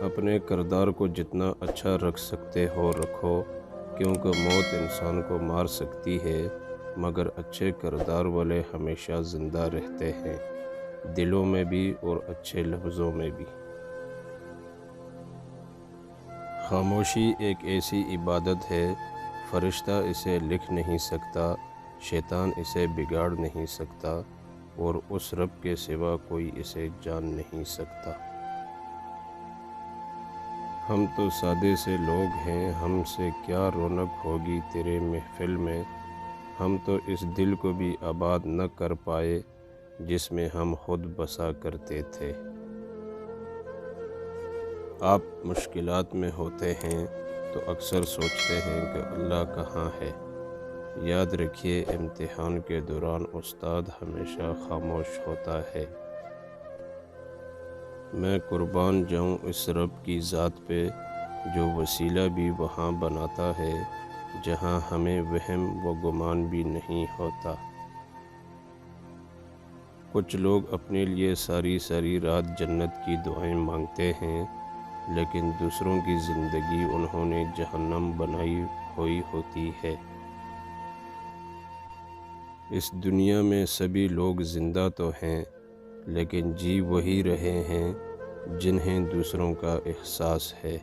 اپنے کردار کو جتنا اچھا رکھ سکتے ہو رکھو، کیونکہ موت انسان کو مار سکتی ہے مگر اچھے کردار والے ہمیشہ زندہ رہتے ہیں، دلوں میں بھی اور اچھے لفظوں میں بھی۔ خاموشی ایک ایسی عبادت ہے، فرشتہ اسے لکھ نہیں سکتا، شیطان اسے بگاڑ نہیں سکتا، اور اس رب کے سوا کوئی اسے جان نہیں سکتا۔ ہم تو سادے سے لوگ ہیں، ہم سے کیا رونق ہوگی تیرے محفل میں، ہم تو اس دل کو بھی آباد نہ کر پائے جس میں ہم خود بسا کرتے تھے۔ آپ مشکلات میں ہوتے ہیں تو اکثر سوچتے ہیں کہ اللہ کہاں ہے۔ یاد رکھیے، امتحان کے دوران استاد ہمیشہ خاموش ہوتا ہے۔ میں قربان جاؤں اس رب کی ذات پہ جو وسیلہ بھی وہاں بناتا ہے جہاں ہمیں وہم و گمان بھی نہیں ہوتا۔ کچھ لوگ اپنے لیے ساری ساری رات جنت کی دعائیں مانگتے ہیں، لیکن دوسروں کی زندگی انہوں نے جہنم بنائی ہوئی ہوتی ہے۔ اس دنیا میں سبھی لوگ زندہ تو ہیں، لیکن جی وہی رہے ہیں جنہیں دوسروں کا احساس ہے۔